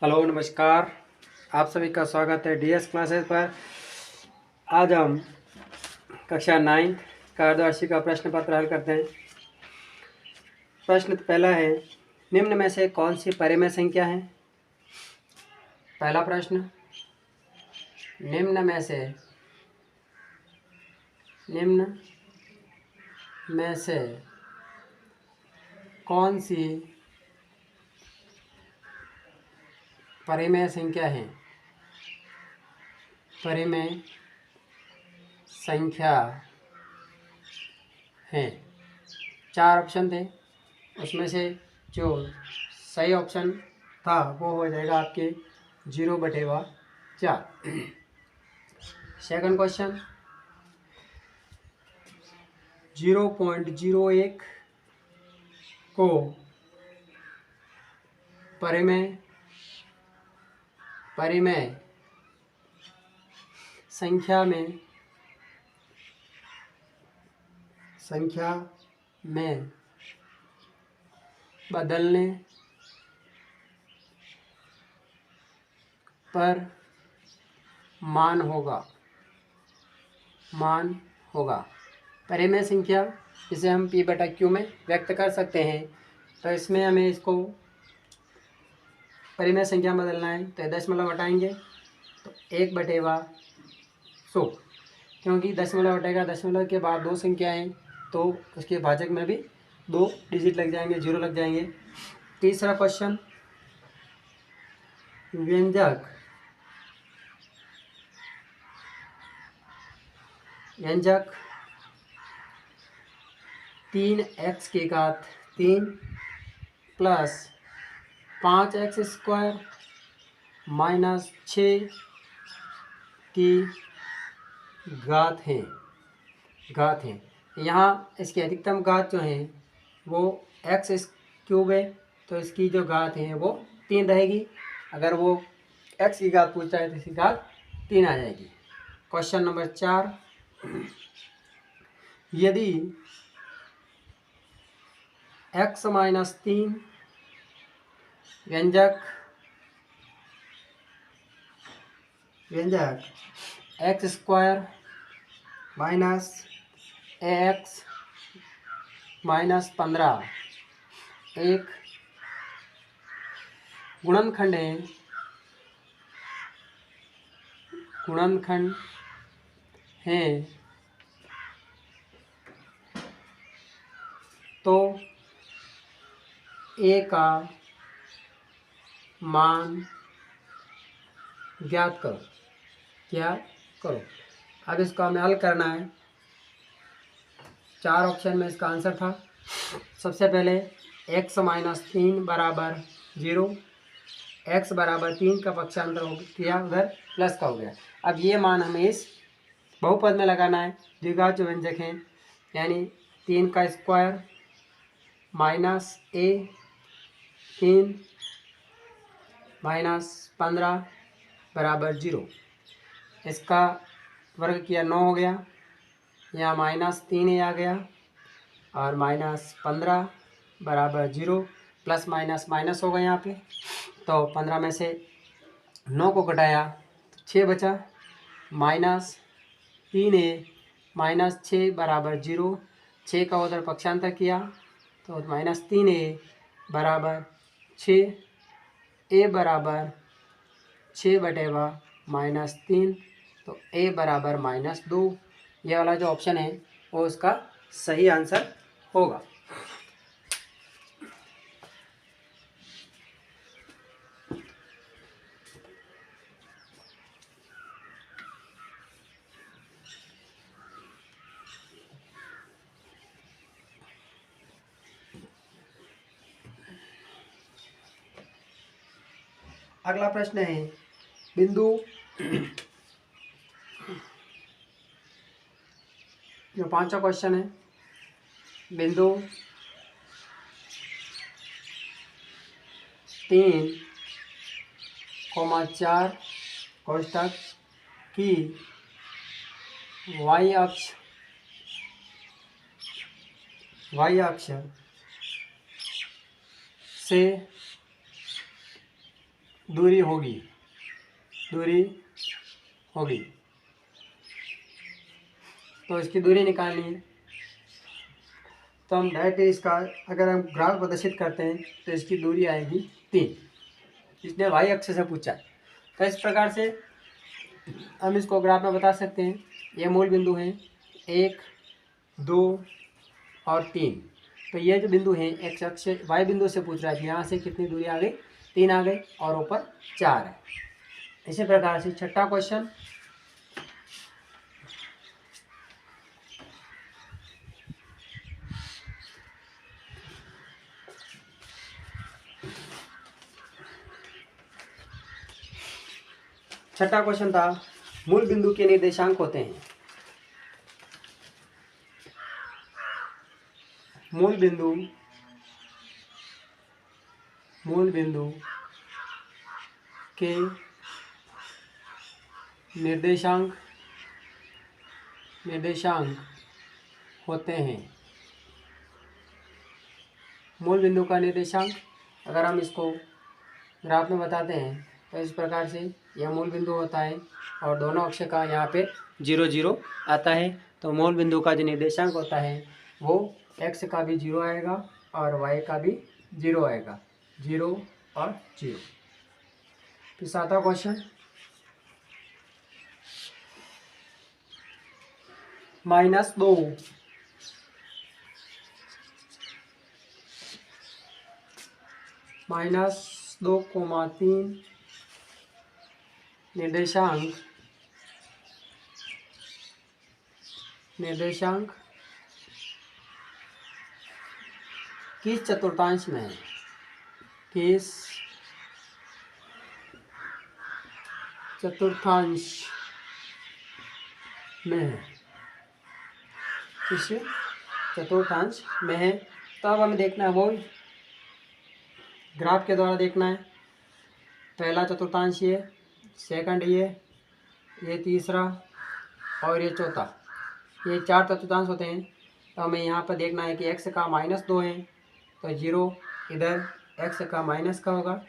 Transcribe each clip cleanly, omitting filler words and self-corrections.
Hello नमस्कार। आप सभी का स्वागत है डीएस क्लासेस पर। आज हम कक्षा 9 का अर्धवार्षिक का प्रश्न पत्र हल करते हैं। प्रश्न पहला है, निम्न में से कौन सी परिमेय संख्या है। पहला प्रश्न, निम्न में से कौन सी परिमेय संख्या है। परिमेय संख्या है। 4 ऑप्शन थे, उसमें से जो सही ऑप्शन था वो हो जाएगा आपके 0/4। सेकंड क्वेश्चन, 0.01 को परिमेय संख्या में बदलने पर मान होगा। परिमेय संख्या जिसे हम P/Q में व्यक्त कर सकते हैं, तो इसमें हमें इसको परिमेय संख्या में बदलना है तो दशमलव हटाएंगे तो 1/100, क्योंकि दशमलव हटेगा, दशमलव के बाद 2 संख्याएं तो उसके भाजक में भी 2 डिजिट लग जाएंगे, 0 लग जाएंगे। तीसरा क्वेश्चन, व्यंजक 3x³ प्लस 5x² माइनस 6 की घात है। यहाँ इसकी अधिकतम घात जो है वो x³ है, तो इसकी जो घात है वो 3 रहेगी। अगर वो x की घात पूछता है तो इसकी घात 3 आ जाएगी। क्वेश्चन नंबर 4, यदि x-3 व्यंजक x² माइनस ax माइनस 15 एक गुणनखंड है तो a का मान ज्ञात करो। अब इसको हमें हल करना है। 4 ऑप्शन में इसका आंसर था। सबसे पहले x-3 बराबर 0, x बराबर 3 का पक्षांतर किया, उधर प्लस का हो गया। अब ये मान हमें इस बहुपद में लगाना है। द्विघात जो व्यंजक हैं, यानी 3 का स्क्वायर माइनस a 3 माइनस 15 बराबर 0। इसका वर्ग किया 9 हो गया, यहाँ -3 आ गया और -15 बराबर 0। प्लस माइनस माइनस होगा यहाँ पे, तो 15 में से 9 को घटाया तो 6 बचा। -3a -6 बराबर 0। 6 का उधर पक्षांतर किया तो -3a बराबर 6। a बराबर 6/3, तो a बराबर -2। ये वाला जो ऑप्शन है वो उसका सही आंसर होगा। अगला प्रश्न है, बिंदु जो 5वां क्वेश्चन है, बिंदु 3,4 कोष्ठक की y अक्ष से दूरी होगी, दूरी होगी। तो इसकी दूरी निकालनी है, तो हम डायरेक्ट इसका अगर हम ग्राफ प्रदर्शित करते हैं तो इसकी दूरी आएगी 3। इसने वाई अक्ष से पूछा है। तो इस प्रकार से हम इसको ग्राफ में बता सकते हैं। ये मूल बिंदु हैं 1, 2 और 3। तो ये जो बिंदु हैं एक्स अक्ष वाई बिंदु से पूछ रहा है कि यहाँ से कितनी दूरी आ गई, 3 आ गई और ऊपर 4 है। इसी प्रकार से छठा क्वेश्चन, छठा क्वेश्चन था मूल बिंदु के निर्देशांक होते हैं। मूल बिंदु के निर्देशांक होते हैं। मूल बिंदु का निर्देशांक अगर हम इसको ग्राफ में बताते हैं तो इस प्रकार से यह मूल बिंदु होता है और दोनों अक्ष का यहाँ पे 0 0 आता है। तो मूल बिंदु का जो निर्देशांक होता है वो x का भी 0 आएगा और y का भी 0 आएगा, 0 और 0। फिर सातवां क्वेश्चन, -2 -2,3 निर्देशांक किस चतुर्थांश में है, किस चतुर्थांश में है, किस चतुर्थांश में है। तो अब हमें देखना है वो ग्राफ के द्वारा देखना है। पहला चतुर्थांश ये, सेकंड ये तीसरा और ये चौथा, ये 4 चतुर्थांश होते हैं। तो हमें यहाँ पर देखना है कि x का -2 है तो 0 इधर x का माइनस का होगा,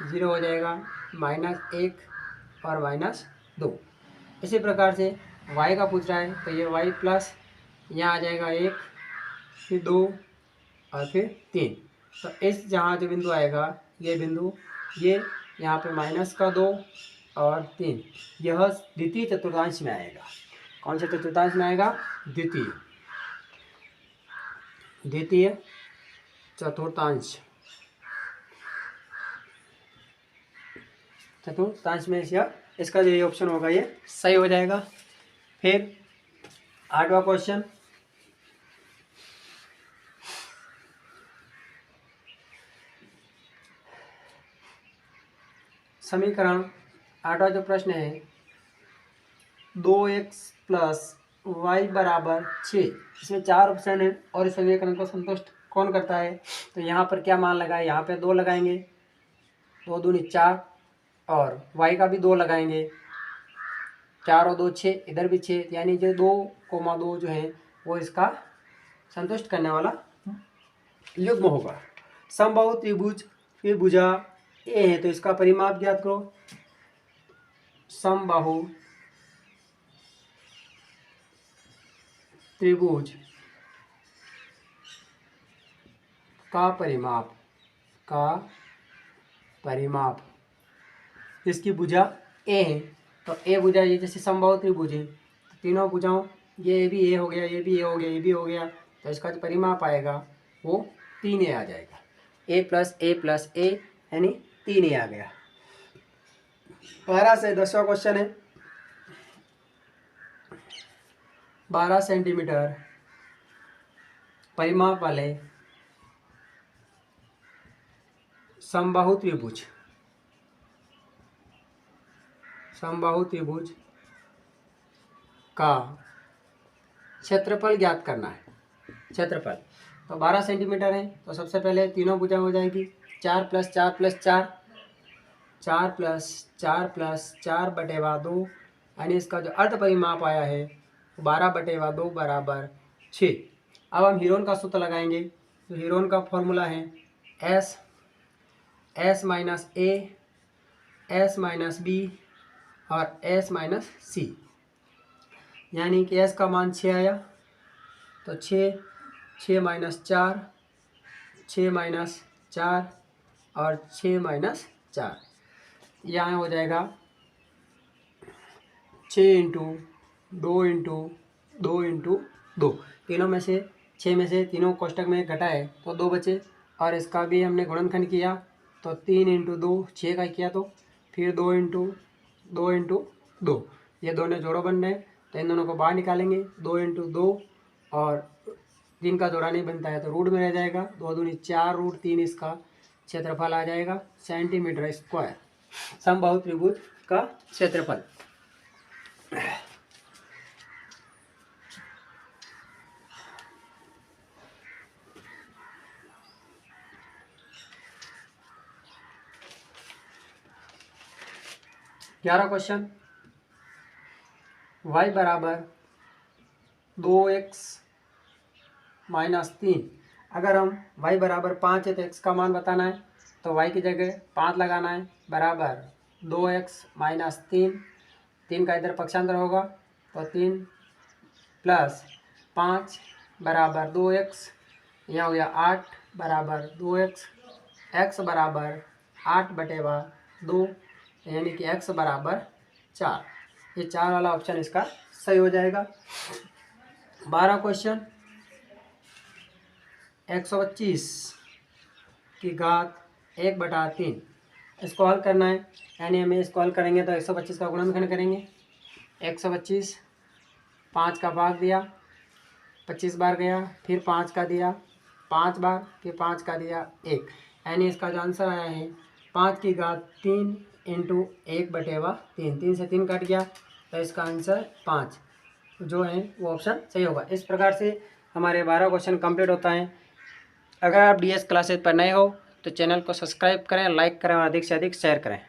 0 हो जाएगा, -1 और -2। इसी प्रकार से y का पूछ रहा है तो ये y प्लस यहाँ आ जाएगा 1, फिर 2 और फिर 3। तो इस जहाँ जो बिंदु आएगा ये बिंदु, ये यहाँ पे -2 और 3, यह द्वितीय चतुर्थांश में आएगा। कौन से चतुर्थांश में आएगा? द्वितीय चतुर्थांश में इसका जो ये ऑप्शन होगा ये सही हो जाएगा। फिर 8वां क्वेश्चन, समीकरण 8वां जो प्रश्न है 2x + y = 6। इसमें 4 ऑप्शन है और इस समीकरण को संतुष्ट कौन करता है? तो यहाँ पर क्या मान लगाए, यहाँ पे 2 लगाएंगे, 2 दूनी 4 और y का भी 2 लगाएंगे, 4 और 2 6, इधर भी 6, यानी जो 2,2 जो है वो इसका संतुष्ट करने वाला युग्म होगा। समबाहु त्रिभुज फिर भुजा ए है तो इसका परिमाप ज्ञात करो। समबाहु त्रिभुज का परिमाप इसकी भुजा ए है तो ए भुजा ये जैसे समबाहु त्रिभुज है तो तीनों भुजाओं ये भी ए हो गया, ये भी ए हो गया, ये भी हो गया, तो इसका जो परिमाप आएगा वो 3a आ जाएगा। a यानी 3a आ गया। 12 से 10वां क्वेश्चन है। 12 सेंटीमीटर परिमाप वाले समबाहु त्रिभुज का क्षेत्रफल ज्ञात करना है। क्षेत्रफल तो 12 सेंटीमीटर है तो सबसे पहले तीनों भुजा हो जाएगी 4 + 4 + 4, 4 + 4 + 4 बटेवा 2, यानी इसका जो अर्ध परिमाप आया है 12/2 = 6। अब हम हीरोन का सूत्र लगाएंगे। तो हीरोन का फॉर्मूला है S - A S minus B और एस माइनस सी, यानी कि एस का मान 6 आया तो 6 माइनस 4, 6 माइनस 4 और 6 माइनस 4, यहाँ हो जाएगा 6 इंटू 2 इंटू 2 इंटू 2, तीनों में से 6 में से तीनों कोष्टक में घटाए तो 2 बचे, और इसका भी हमने गुणनखंड किया तो 3 इंटू 2 6 का किया, तो फिर 2 इंटू 2 इंटू 2, ये दोनों जोड़ो बन रहे हैं तो इन दोनों को बाहर निकालेंगे, 2 इंटू 2 और 3 का जोड़ा नहीं बनता है तो रूट में रह जाएगा, 2 दूनी 4 रूट 3 इसका क्षेत्रफल आ जाएगा सेंटीमीटर स्क्वायर, समबाहु त्रिभुज का क्षेत्रफल। ग्यारह क्वेश्चन, y बराबर 2x माइनस 3, अगर हम y बराबर 5 है तो x का मान बताना है, तो y की जगह 5 लगाना है, बराबर 2x माइनस 3 का इधर पक्षांतर होगा तो 3 प्लस 5 बराबर 2x, यहाँ हो गया 8 बराबर 2x, x बराबर 8/2, यानी कि x बराबर 4, ये 4 वाला ऑप्शन इसका सही हो जाएगा। 12 क्वेश्चन, 125 की घात 1/3, इसको हल करना है, यानी हमें इसको हल करेंगे तो 125 का गुणनखंड करेंगे, 125 5 का भाग दिया 25 बार गया, फिर 5 का दिया 5 बार, फिर 5 का दिया 1, यानी इसका जो आंसर आया है 5 की घात 3 इंटू 1/3, 3 से 3 कट गया तो इसका आंसर 5 जो है वो ऑप्शन सही होगा। इस प्रकार से हमारे 12 क्वेश्चन कंप्लीट होता है। अगर आप DS क्लासेस पर नए हो तो चैनल को सब्सक्राइब करें, लाइक करें और अधिक से अधिक शेयर करें।